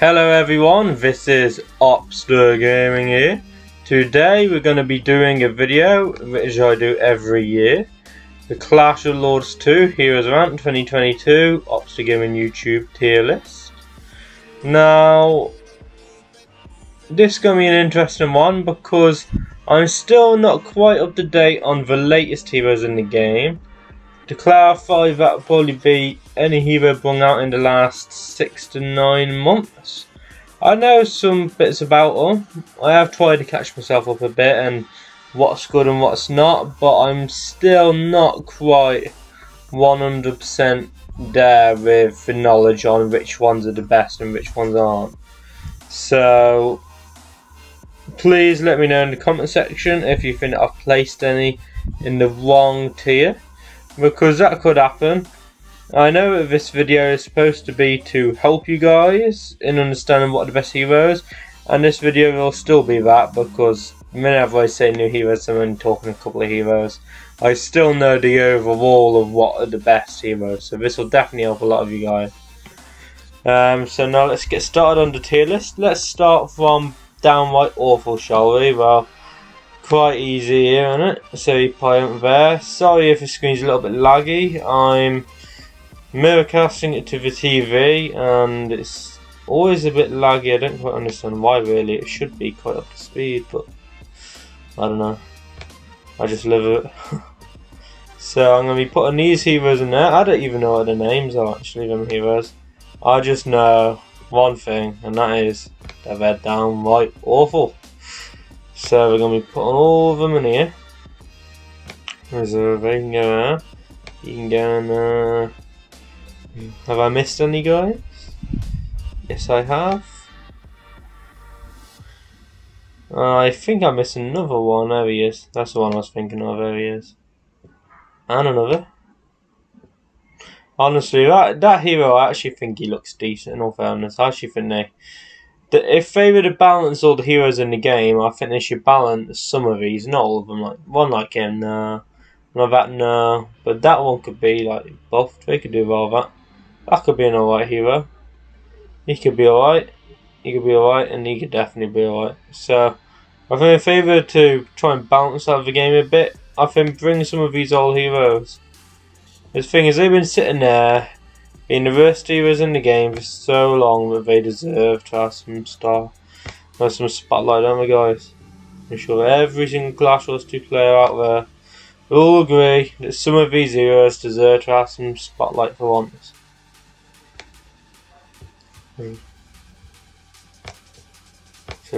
Hello everyone, this is Opster Gaming here. Today we're going to be doing a video which I do every year. The Clash of Lords 2 Heroes Rant 2022 Opster Gaming YouTube tier list. Now, this is going to be an interesting one because I'm still not quite up to date on the latest heroes in the game. To clarify, that will probably be any hero brought out in the last 6 to 9 months. I know some bits about them. I have tried to catch myself up a bit and what's good and what's not, but I'm still not quite 100% there with the knowledge on which ones are the best and which ones aren't. So please let me know in the comment section if you think I've placed any in the wrong tier, because that could happen. I know that this video is supposed to be to help you guys in understanding what the best heroes, and this video will still be that, because whenever I say new heroes I'm only talking a couple of heroes. I still know the overall of what are the best heroes, so this will definitely help a lot of you guys. So now let's get started on the tier list. Let's start from downright awful, shall we? Well, quite easy here, isn't it? So you put it there. Sorry if the screen's a little bit laggy. I'm mirrorcasting it to the TV and it's always a bit laggy. I don't quite understand why really. It should be quite up to speed, but I don't know. I just live it. So I'm going to be putting these heroes in there. I don't even know what the names are actually, them heroes. I just know one thing, and that is they're downright awful. So we're going to be putting all of them in here. Reserve, you can go there. You can go in there. Have I missed any guys? Yes I have. I think I missed another one. There he is. That's the one I was thinking of. There he is. And another. Honestly, that hero, I actually think he looks decent in all fairness. I actually think if they were to balance all the heroes in the game, I think they should balance some of these, not all of them. Like one like him, no. Not that, no. But that one could be like buffed. They could do all that. That could be an alright hero. He could be alright. He could be alright, and he could definitely be alright. So I think if they were to try and balance out the game a bit, I think bring some of these old heroes. The thing is, they've been sitting there being the worst heroes in the game for so long that they deserve to have some some spotlight on the guys. I'm sure every single Clash of Lords 2 player out there will all agree that some of these heroes deserve to have some spotlight for once. So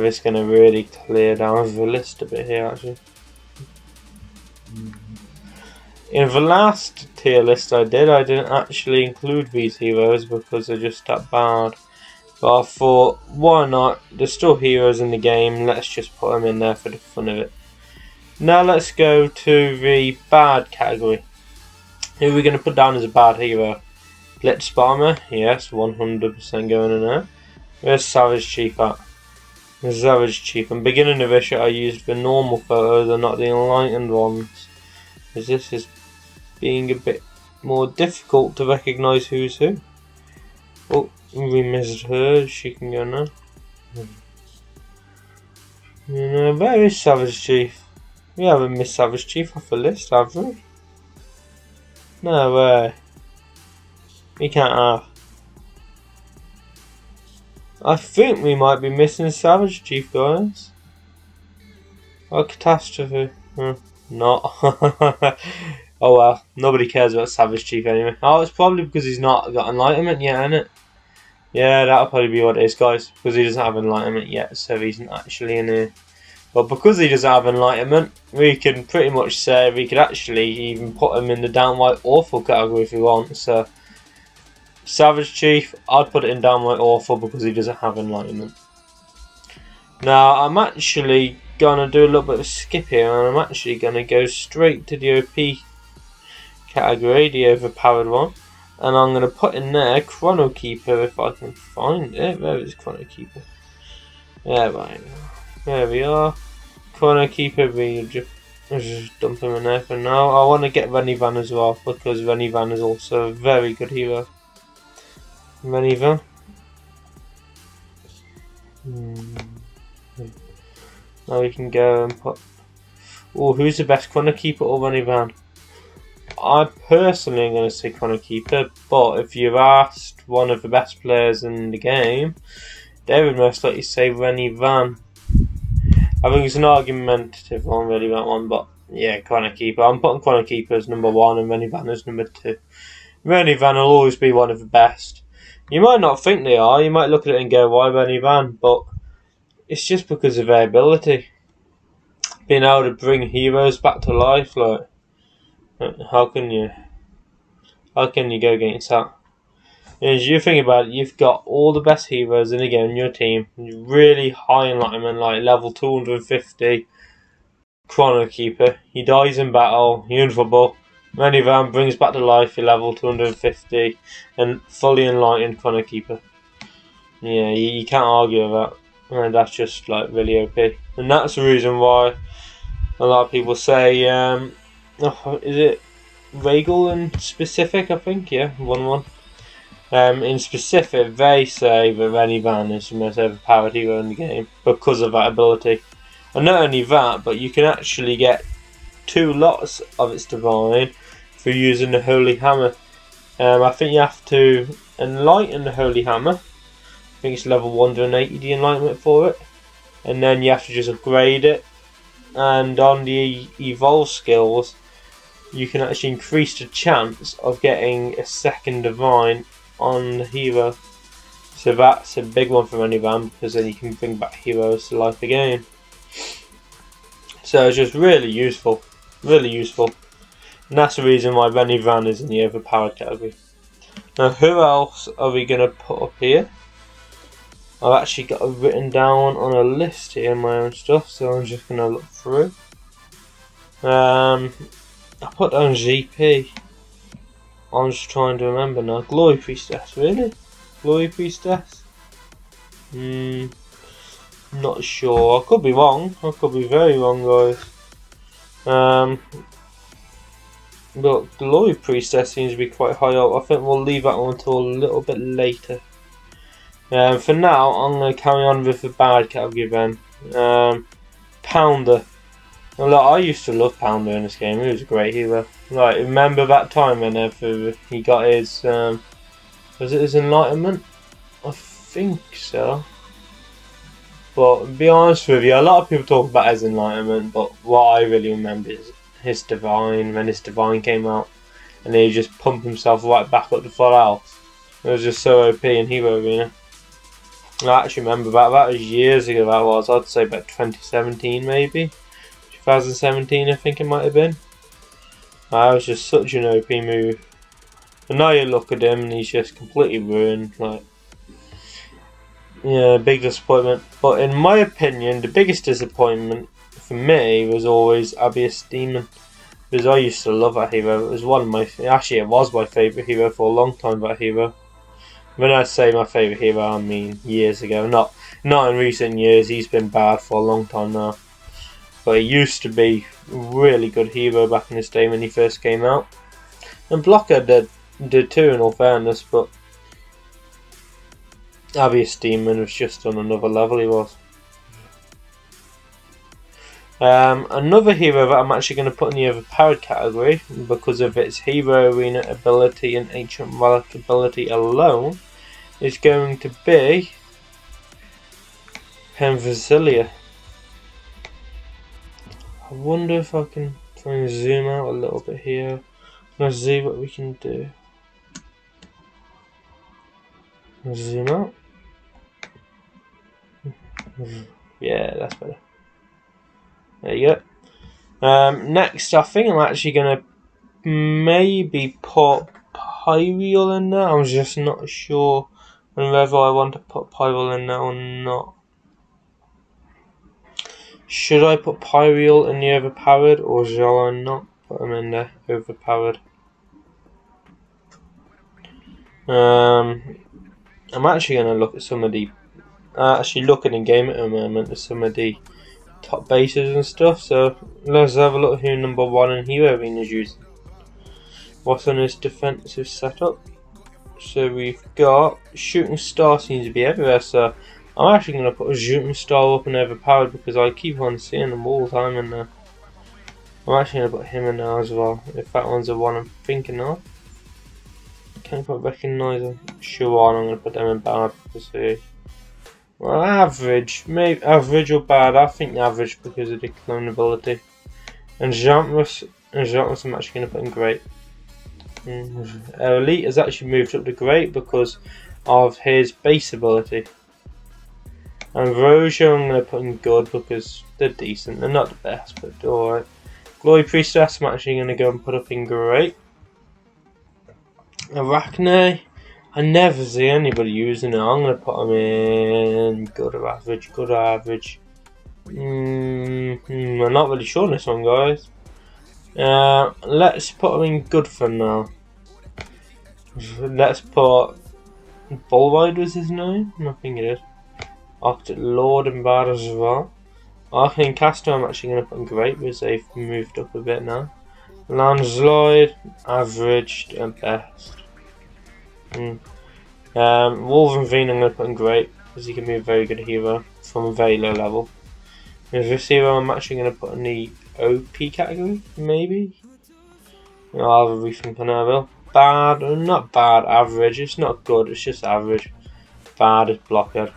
this is going to really clear down the list a bit here actually. In the last tier list I didn't actually include these heroes because they're just that bad. But I thought, why not? There's still heroes in the game, let's just put them in there for the fun of it. Now let's go to the bad category. Who are we going to put down as a bad hero? Blitz Bomber, yes, 100% going in there. Where's Savage Chief at? Savage Chief. I'm beginning of this, I used the normal photos and not the enlightened ones, because this is being a bit more difficult to recognise who's who. Oh, we missed her, she can go now. Where is Savage Chief? We haven't missed Savage Chief off the list, have we? No way. We can't have. I think we might be missing Savage Chief, guys. Oh, catastrophe. Not. Oh well, nobody cares about Savage Chief anyway. Oh, it's probably because he's not got enlightenment yet, isn't it? Yeah, that'll probably be what it is, guys. Because he doesn't have enlightenment yet, so he's not actually in here. But because he doesn't have enlightenment, we can pretty much say we could actually even put him in the downright awful category if we want. So, Savage Chief, I'd put it in downright awful because he doesn't have enlightenment. Now, I'm actually gonna do a little bit of a skip here, and I'm actually gonna go straight to the OP category, the overpowered one, and I'm gonna put in there Chrono Keeper if I can find it. Where is Chrono Keeper? There we go. There we are. Chrono Keeper, we just dump him in there for now. I want to get Renivan as well because Renivan is also a very good hero. Renivan. Now we can go and put. Oh, who's the best Chrono Keeper or Runny Van? I personally am going to say Chrono Keeper, but if you've asked one of the best players in the game, they would most likely say Runny Van. I think it's an argumentative one, really, that one, but yeah, Chrono Keeper. I'm putting Chrono Keeper as number 1 and Runny Van as number 2. Runny Van will always be one of the best. You might not think they are, you might look at it and go, why Runny Van? But it's just because of their ability. Being able to bring heroes back to life, like, how can you go against that? As you think about it, you've got all the best heroes in the game in your team, really high enlightenment, like level 250, Chrono Keeper. He dies in battle, Untitled. Runny Van brings back to life your level 250 and fully enlightened Chrono Keeper. Yeah, you can't argue with that. And that's just like really OP. And that's the reason why a lot of people say, is it Regal in specific, I think? Yeah, 1-1. In specific, they say that Runny Van is the most overpowered hero in the game because of that ability. And not only that, but you can actually get 2 lots of its divine for using the Holy Hammer. I think you have to enlighten the Holy Hammer. I think it's level 180 the enlightenment for it. And then you have to just upgrade it. And on the evolve skills, you can actually increase the chance of getting a second divine on the hero. So that's a big one for Runny Van, because then you can bring back heroes to life again. So it's just really useful. Really useful. And that's the reason why Runny Van is in the overpowered category. Now who else are we going to put up here? I've actually got it written down on a list here, my own stuff, so I'm just going to look through. I put down GP. I'm just trying to remember now. Glory Priestess, really? Glory Priestess? Not sure. I could be wrong. I could be very wrong, guys. But Glory Priestess seems to be quite high up. I think we'll leave that one until a little bit later. For now, I'm going to carry on with the bad category then. Pounder. Well, look, I used to love Pounder in this game. He was a great hero. Like, remember that time whenever he got his, was it his enlightenment? I think so. But to be honest with you, a lot of people talk about his enlightenment, but what I really remember is his divine, when his divine came out, and he just pumped himself right back up to full health. It was just so OP in Hero Arena. I actually remember that was years ago. That was, I'd say about 2017 maybe, 2017 I think it might have been. That was just such an OP move. And now you look at him and he's just completely ruined. Like, yeah, big disappointment. But in my opinion, the biggest disappointment for me was always Abyss Demon, because I used to love that hero. It was one of my, actually it was my favourite hero for a long time. That hero. When I say my favourite hero, I mean years ago, not in recent years. He's been bad for a long time now, but he used to be a really good hero back in his day when he first came out. And Blocker did too, in all fairness, but Abyss Demon was just on another level. He was. Another hero that I'm actually going to put in the overpowered category because of its Hero Arena ability and Ancient Relic ability alone is going to be Penvasilia. I wonder if I can try and zoom out a little bit here. Let's see what we can do. Let's zoom out. Yeah, that's better. There you go. Next, I think I'm actually going to maybe put Pyreal in there. I'm just not sure whether I want to put Pyreal in there or not. Should I put Pyreal in the overpowered, or shall I not put him in there overpowered? I'm actually going to look at some of the... actually looking in game at the moment at some of the top bases and stuff, so let's have a look at who number 1 in Hero Arena is using. What's on his defensive setup? So we've got Shooting Star seems to be everywhere, so I'm actually going to put a shooting star up and overpowered because I keep on seeing them all the time in there. I'm actually going to put him in there as well, if that one's the one I'm thinking of. Can I put recognizer? Sure, I'm going to put them in bad because they... Well, average. Maybe average or bad. I think average because of the clone ability. And Jantrus I'm actually going to put in great. Elite has actually moved up to great because of his base ability. And Roja I'm going to put in good because they're decent. They're not the best, but they're alright. Glory Priestess I'm actually going to go and put up in great. Arachne, I never see anybody using it. I'm going to put them in good or average, good or average. I'm not really sure on this one, guys. Let's put them in good for now. Let's put Bullride was his name? I think it is. Arctic Lord and bad as well. Arcane Caster I'm actually going to put in great because they've moved up a bit now. Landslide, averaged and best. Wolverine I'm going to put in great because he can be a very good hero from a very low level. This hero I'm actually going to put in the OP category, maybe? I'll have a rethink on that. Bad, not bad, average. It's not good, it's just average. Bad is blocker.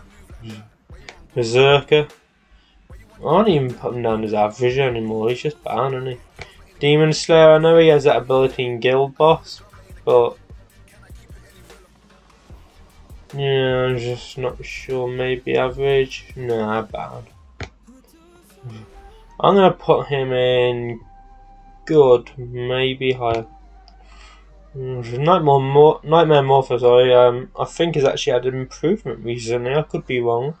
Berserker. I don't even put him down as average anymore, he's just bad, isn't he? Demon Slayer, I know he has that ability in Guild Boss, but yeah, I'm just not sure. Maybe average? Nah, bad. I'm gonna put him in good, maybe higher. Nightmare Morpher, I think has actually had an improvement recently. I could be wrong.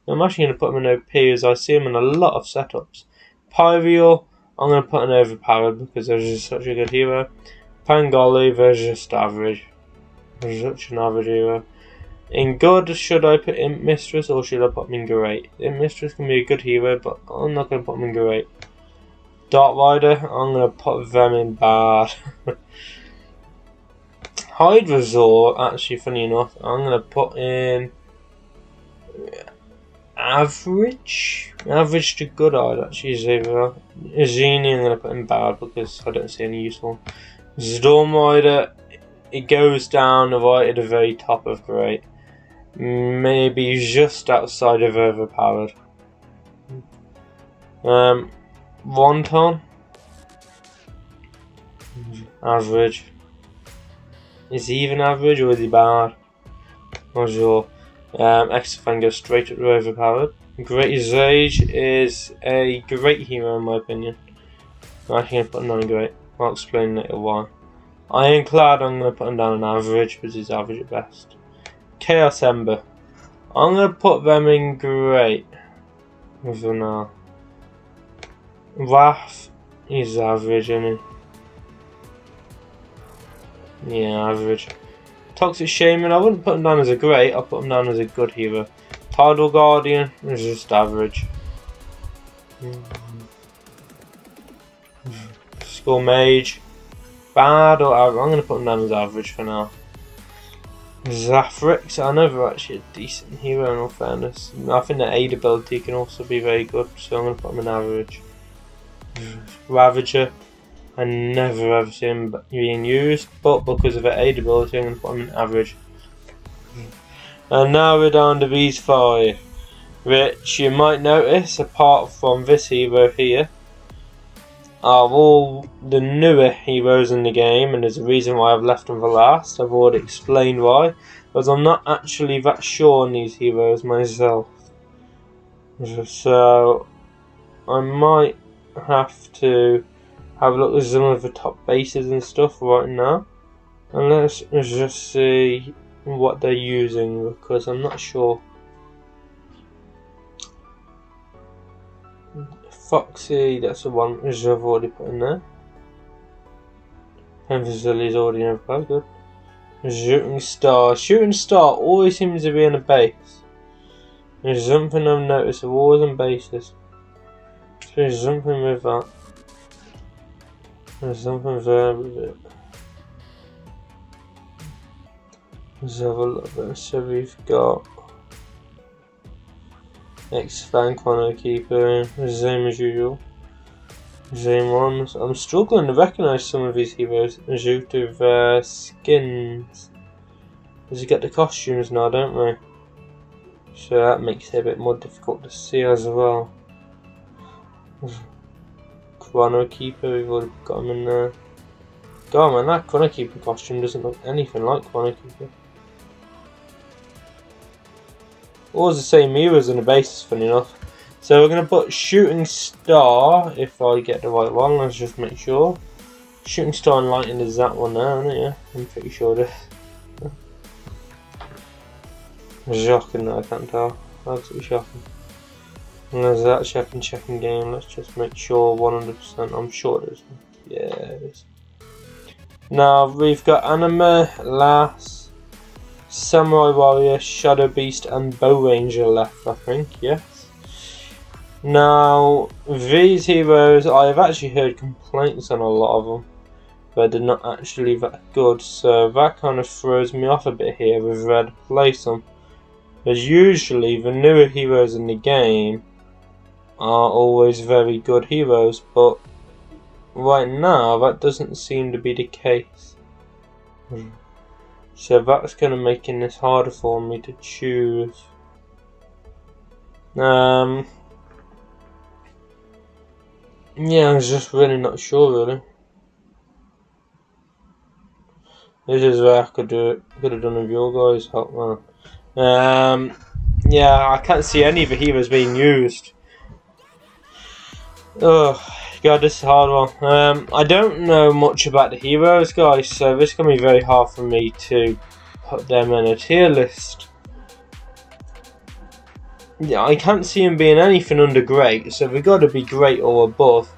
I'm actually going to put him in OP as I see him in a lot of setups. Pyreal, I'm going to put in overpowered because they're just such a good hero. Pangoli, they're just average. They're such an average hero. In good, should I put Imp Mistress or should I put him in great? Imp Mistress can be a good hero, but I'm not going to put him in great. Dark Rider, I'm going to put them in bad. Hyde Resort, actually funny enough, I'm going to put in average to good. I'd actually say that. Zini I'm going to put in bad because I don't see any useful. Storm Rider, it goes down right at the very top of great. Maybe just outside of overpowered. Wonton, average. Is he even average or is he bad? Not sure. Exafan goes straight up to overpowered. Great Sage is a great hero in my opinion. I'm actually going to put him down in great. I'll explain later why. Ironclad I'm going to put him down in average because he's average at best. Chaos Ember, I'm going to put them in great for now. Wrath, he's average, isn't he? Yeah, average. Toxic Shaman, I wouldn't put him down as a great, I'll put him down as a good hero. Tidal Guardian is just average. Skull Mage, bad or average? I'm going to put him down as average for now. Zafrix, I know they're actually a decent hero in all fairness. I think their aid ability can also be very good, so I'm going to put him in average. Ravager, I never ever see him being used, but because of their aid ability I'm going to put him in average. And now we're down to these 5, which you might notice, apart from this hero here, are all the newer heroes in the game, and there's a reason why I've left them for last. I've already explained why, because I'm not actually that sure on these heroes myself. So I might have to have a look at some of the top bases and stuff right now, and let's just see what they're using because I'm not sure. Foxy, that's the one which I've already put in there. Facility's already in quite good. Shooting Star always seems to be in a base. There's something I've noticed, they're always in bases. There's something with that. There's something there with it. Let's have a look. So we've got X-Fan, Chrono Keeper, same as usual. Same ones. I'm struggling to recognise some of these heroes due to their skins. Because you get the costumes now, don't they? So that makes it a bit more difficult to see as well. Chrono Keeper, we've already got him in there. God man, that Chrono Keeper costume doesn't look anything like Chrono Keeper. Always the same heroes on the basis, funny enough. So we're going to put Shooting Star, if I get the right one, let's just make sure. Shooting Star Enlightened is that one now, isn't it? Yeah, I'm pretty sure it is. Shocking that I can't tell. Absolutely shocking. And there's that checking game, let's just make sure 100%, I'm sure it is. Yeah, it is. Now we've got Anima, Lass, Samurai Warrior, Shadow Beast and Bow Ranger left, I think, yes. Now, these heroes, I have actually heard complaints on a lot of them, but they're not actually that good, so that kind of throws me off a bit here with where to place them. Because usually the newer heroes in the game are always very good heroes, but right now that doesn't seem to be the case. So that's kind of making this harder for me to choose. Yeah, I was just really not sure, really. This is where I could do it. Could have done with your guys' help, man. Yeah, I can't see any of the heroes being used. Oh, God, this is a hard one. I don't know much about the heroes, guys, so this is going to be very hard for me to put them in a tier list. Yeah, I can't see them being anything under great, so they've got to be great or above.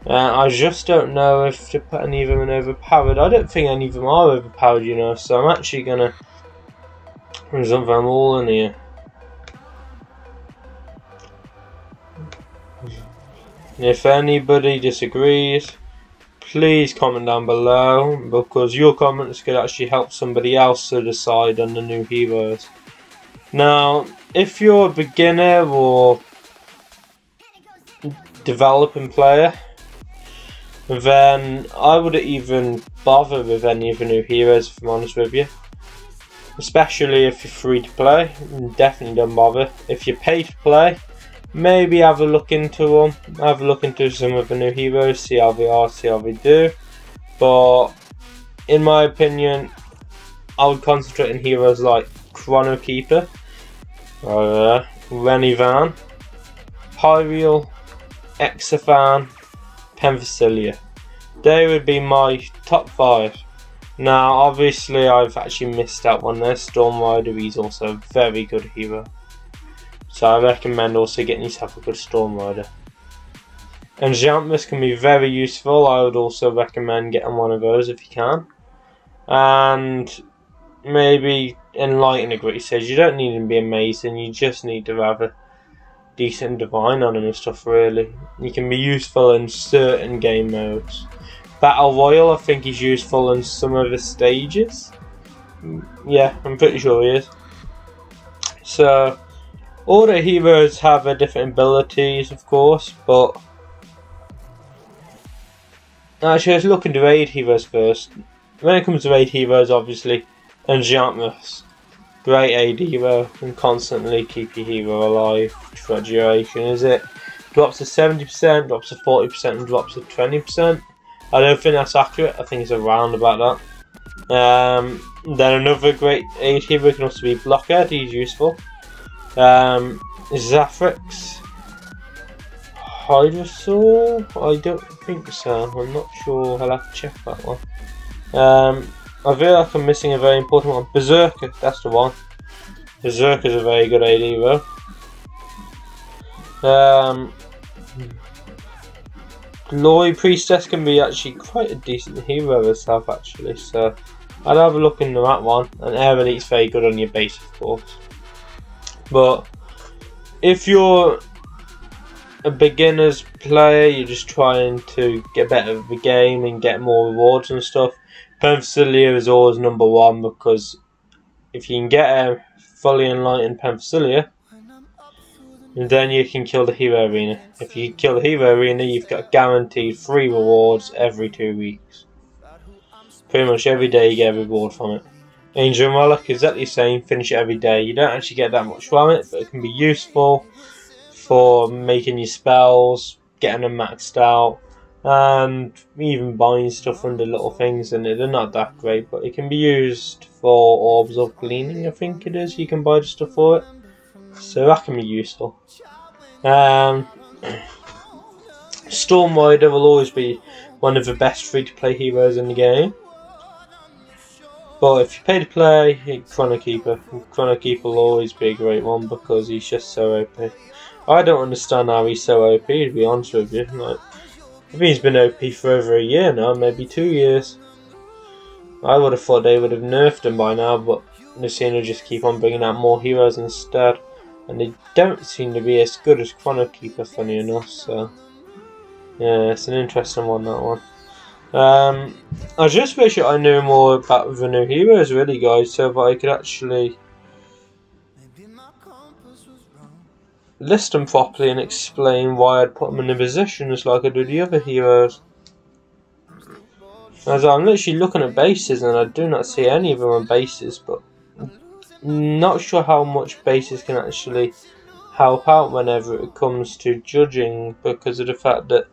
I just don't know if to put any of them in overpowered. I don't think any of them are overpowered, you know, so I'm actually going to resolve them all in here. If anybody disagrees, please comment down below, because your comments could actually help somebody else to decide on the new heroes. Now, if you're a beginner or developing player, then I wouldn't even bother with any of the new heroes, if I'm honest with you. Especially if you're free to play, definitely don't bother. If you're paid to play, maybe have a look into them, have a look into some of the new heroes, see how they are, see how they do. But in my opinion, I would concentrate on heroes like Chrono Keeper, Renivan, Hyreal, Exafan, Penthesilea. They would be my top 5. Now obviously I've actually missed out one there. Storm Rider, he's also a very good hero, so I recommend also getting yourself a good Storm Rider. Enchantments can be very useful. I would also recommend getting one of those if you can. And maybe Enlightened at great stage. You don't need to be amazing, you just need to have a decent divine on him and stuff, really. He can be useful in certain game modes. Battle Royal, I think he's useful in some of the stages. Yeah, I'm pretty sure he is. So, all the heroes have their different abilities, of course, but actually, let's look into raid heroes first. When it comes to raid heroes, obviously, Enchantments, great AD hero, can constantly keep your hero alive for duration. Is it? Drops to 70%, drops to 40%, and drops to 20%. I don't think that's accurate. I think it's around about that. Then another great AD hero can also be Blockhead. He's useful. Zafrix, Hydrosaur? I don't think so. I'm not sure. I'll have to check that one. I feel like I'm missing a very important one. Berserker, that's the one. Berserker is a very good AD hero. Glory Priestess can be actually quite a decent hero herself, actually. So I'd have a look into that one. And Air Elite's very good on your base, of course. But if you're a beginner's player, you're just trying to get better at the game and get more rewards and stuff, Penthesilea is always number 1, because if you can get a fully enlightened Penthesilea, And then you can kill the hero arena. If you kill the hero arena, you've got guaranteed 3 rewards every 2 weeks. Pretty much every day you get a reward from it. Angel Relic is exactly the same, finish it every day. You don't actually get that much from it, but it can be useful for making your spells, getting them maxed out, and even buying stuff under little things in it. They're not that great, but it can be used for orbs of gleaning, I think it is. You can buy the stuff for it. So that can be useful. Storm Rider will always be one of the best free-to-play heroes in the game. But if you pay to play, Chrono Keeper. Chrono Keeper will always be a great one because he's just so OP. I don't understand how he's so OP, to be honest with you. Like, I think he's been OP for over a year now, maybe 2 years. I would have thought they would have nerfed him by now, but they seem to just keep on bringing out more heroes instead. And they don't seem to be as good as Chrono Keeper, funny enough, so... yeah, it's an interesting one, that one. I just wish I knew more about the new heroes, really, guys, so that I could actually list them properly and explain why I'd put them in the positions like I do the other heroes. As I'm literally looking at bases and I do not see any of them on bases, but not sure how much bases can actually help out whenever it comes to judging, because of the fact that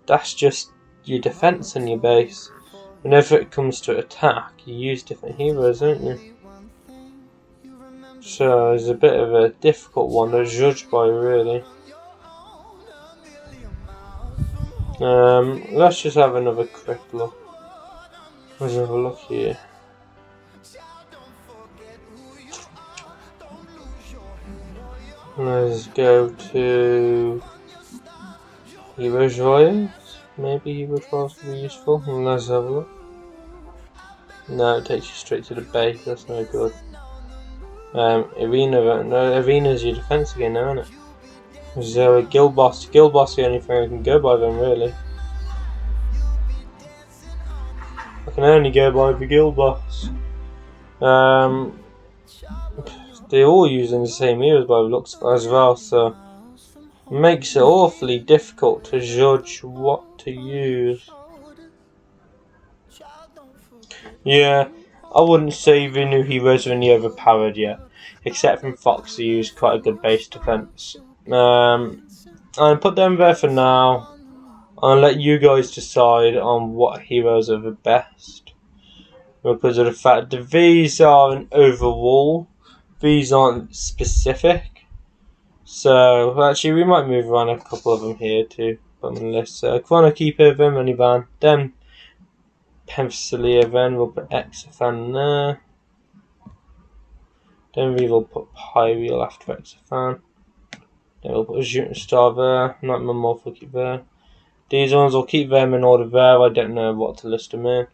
that's just your defense in your base. Whenever it comes to attack, you use different heroes, don't you? So it's a bit of a difficult one to judge by, really. Let's just have another quick look. Let's have a look here. Let's go to Heroes Royals. Maybe Heroes Royals would be useful. Let's have a look. No, it takes you straight to the base. That's no good. Arena. No, Arena is your defense again, now, isn't it? So a Guild Boss. Guild Boss is the only thing I can go by then, really. I can only go by the Guild Boss. They're all using the same heroes by the looks as well, so it makes it awfully difficult to judge what to use. Yeah, I wouldn't say the new heroes are any overpowered yet, except from Fox, who used quite a good base defense. I'll put them there for now. I'll let you guys decide on what heroes are the best, because of the fact that these are an overall. These aren't specific, so actually we might move around a couple of them here too. Put them on the list. Chrono Keeper, then Minivan, then Penthelia, then we'll put Exafan there. Then we will put Pyreal after Exafan. Then we'll put a Shooting Star there, Nightmare Morph will keep there. These ones will keep them in order there, I don't know what to list them in.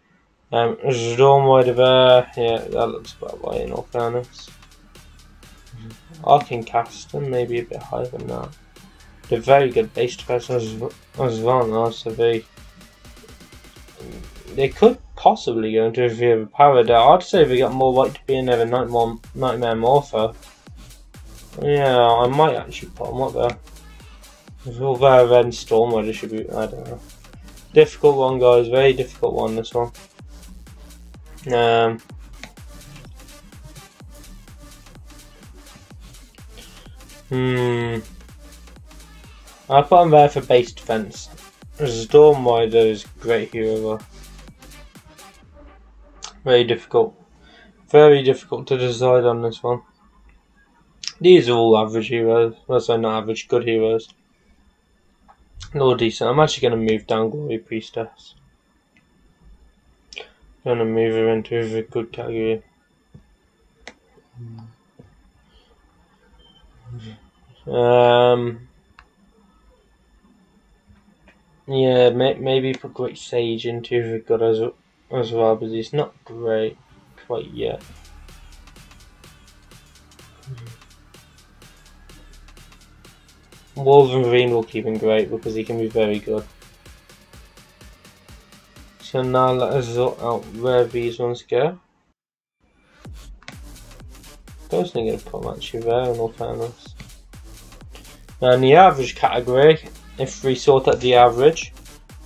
Storm Rider there, yeah, that looks about right in all fairness. I can cast them maybe a bit higher than that. They're very good base defense as well now, so they could possibly go into a view of power there. I'd say they got more right to be in there than Nightmare Morpher. Yeah, I might actually put them up there. Although then Storm Rider should be, I don't know. Difficult one, guys, very difficult one, this one. I'll put him there for base defense. Storm Rider is a great hero. Very difficult to decide on this one. These are all average heroes. Well, sorry, not average, good heroes. They're all decent. I'm actually going to move down Glory Priestess. Going to move her into a good category. Yeah, maybe put Great Sage into the good as well, but he's not great quite yet. Wolverine will keep him great because he can be very good. So now let us sort out where these ones go. I was thinking of put them actually there in all fairness. And the average category, if we sort out the average,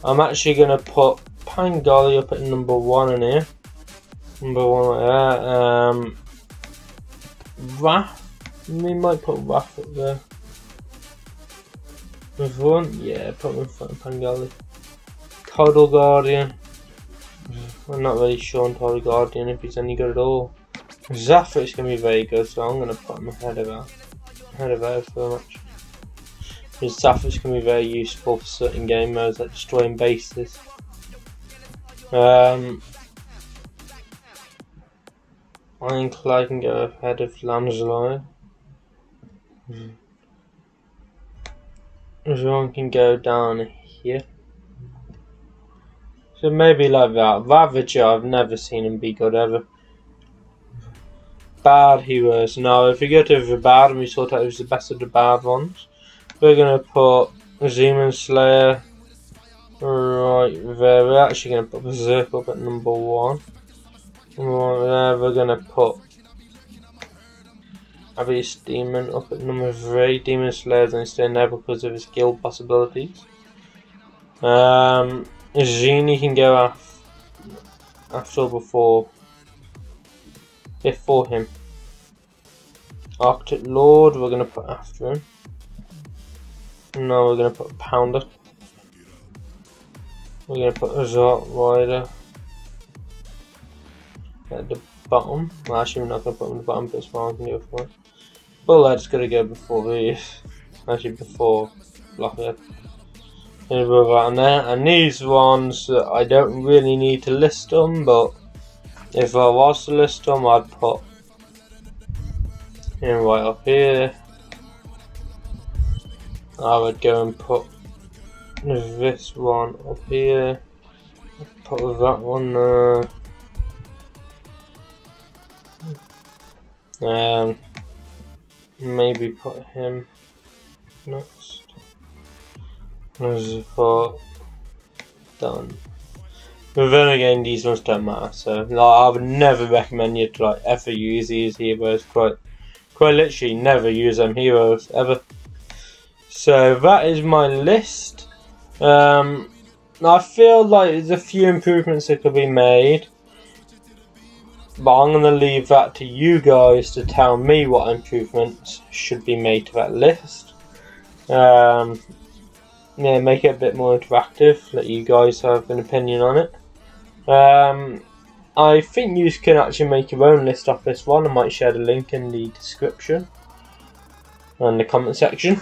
I'm actually going to put Pangoli up at number 1 in here. Number 1 like that. Wrath, we might put Wrath up there. With 1, yeah, put him in front of Pangoli. Tidal Guardian, I'm not really sure on Tidal Guardian if he's any good at all. Zaphrit's going to be very good, so I'm going to put him ahead of her. Ahead of her so much. Because Zaphrit's going to be very useful for certain game modes like destroying bases. I think Clyde can go ahead of Lancelot. Everyone can go down here. So maybe like that. Ravager, I've never seen him be good ever. Bad heroes. Now, if we go to the bad and we sort out who's the best of the bad ones, we're going to put Demon Slayer right there. We're actually going to put Berserker up at number 1. Right there, we're going to put Abyss Demon up at number 3. Demon Slayer's only staying there because of his guild possibilities. Genie can go after or before. Before him. Arctic Lord, we're going to put after him. No, we're going to put Pounder. We're going to put Resort Rider at the bottom. Well, actually, we're not going to put him at the bottom, but it's fine, I can go for it. Bullet's going to go before these. Actually, before Blockhead. And there. And these ones, I don't really need to list them, but if I was to list them, I'd put him right up here. I would go and put this one up here. Put that one there. Maybe put him next. As for done. But then again, these ones don't matter, so like, I would never recommend you to like ever use these heroes. Quite literally, never use them heroes ever. So that is my list. I feel like there's a few improvements that could be made, but I'm gonna leave that to you guys to tell me what improvements should be made to that list. Yeah, make it a bit more interactive, let you guys have an opinion on it. I think you can actually make your own list off this one. I might share the link in the description and the comment section.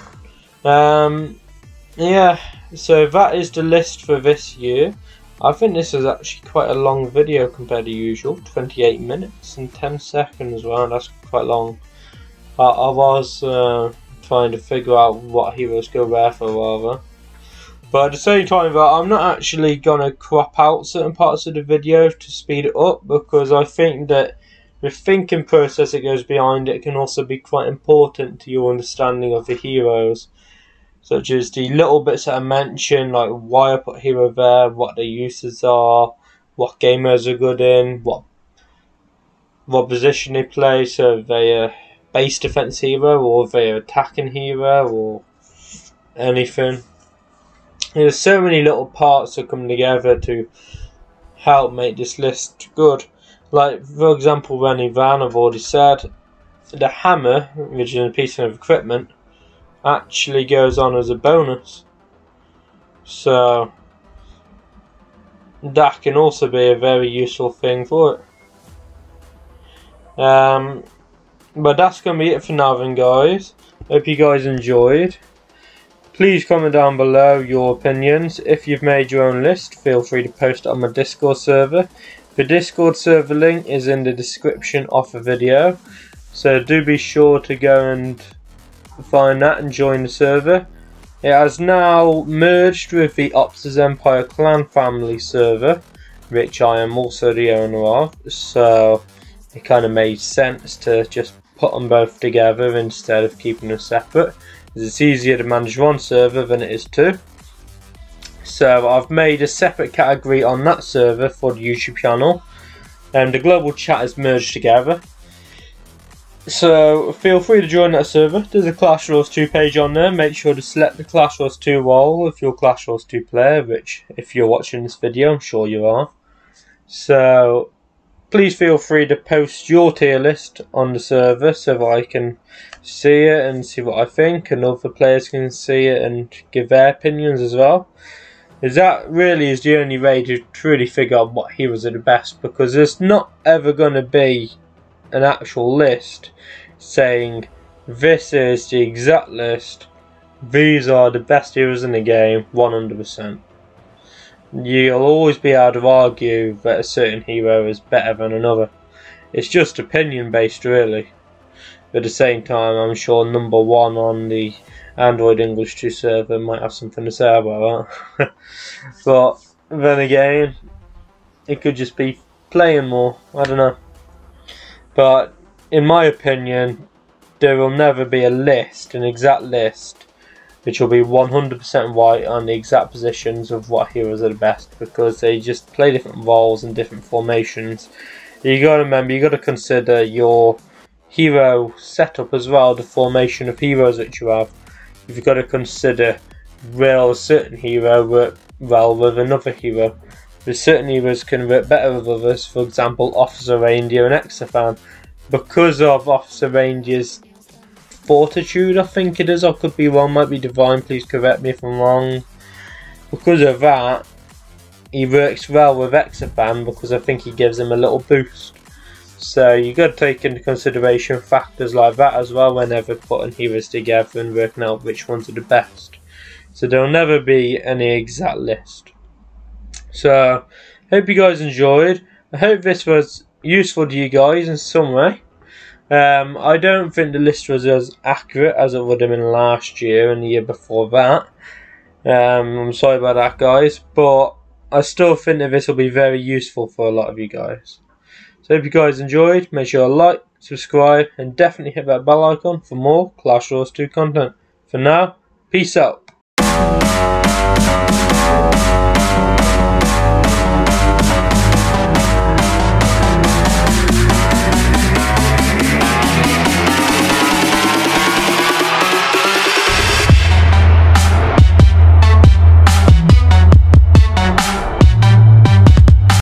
Yeah, so that is the list for this year. I think this is actually quite a long video compared to usual, 28 minutes and 10 seconds. Well, that's quite long. I was trying to figure out what heroes go where for rather. But at the same time, I'm not actually going to crop out certain parts of the video to speed it up, because I think that the thinking process that goes behind it can also be quite important to your understanding of the heroes. Such as the little bits that I mentioned, like why I put hero there, what their uses are, what gamers are good in, what position they play, so if they're a base defense hero or if they're an attacking hero or anything. There's so many little parts that come together to help make this list good. Like, for example, when Ivan, I've already said, the hammer, which is a piece of equipment, actually goes on as a bonus. So, that can also be a very useful thing for it. But that's going to be it for now then, guys. Hope you guys enjoyed. Please comment down below your opinions. If you've made your own list, feel free to post it on my Discord server. The Discord server link is in the description of the video, so do be sure to go and find that and join the server. It has now merged with the Optus Empire Clan Family server, which I am also the owner of, so it kind of made sense to just put them both together instead of keeping them separate. It's easier to manage one server than it is two. So I've made a separate category on that server for the YouTube channel, and the global chat is merged together. So feel free to join that server. There's a Clash Royale 2 page on there. Make sure to select the Clash Royale 2 role if you're a Clash Royale 2 player, which if you're watching this video I'm sure you are. So please feel free to post your tier list on the server so that I can see it and see what I think, and other players can see it and give their opinions as well. As that really is the only way to truly figure out what heroes are the best, because there's not ever going to be an actual list saying this is the exact list, these are the best heroes in the game 100%. You'll always be able to argue that a certain hero is better than another. It's just opinion based really. But at the same time, I'm sure number one on the Android English 2 server might have something to say about that. But then again, it could just be playing more, I don't know. But in my opinion, there will never be a list, an exact list, which will be 100% right on the exact positions of what heroes are the best, because they just play different roles and different formations. You got to remember, you got to consider your hero setup as well, the formation of heroes that you have. You've got to consider, will a certain hero work well with another hero? Because certain heroes can work better with others. For example, Officer Reindeer and Exafan, because of Officer Reindeer's fortitude, I think it is, I could be wrong, might be Divine, please correct me if I'm wrong. Because of that, he works well with Exafan because I think he gives him a little boost. So you got to take into consideration factors like that as well whenever putting heroes together and working out which ones are the best. So there will never be any exact list. So hope you guys enjoyed. I hope this was useful to you guys in some way. I don't think the list was as accurate as it would have been last year and the year before that. I'm sorry about that, guys, but I still think that this will be very useful for a lot of you guys. So hope you guys enjoyed. Make sure to like, subscribe, and definitely hit that bell icon for more Clash Royale 2 content. For now, peace out.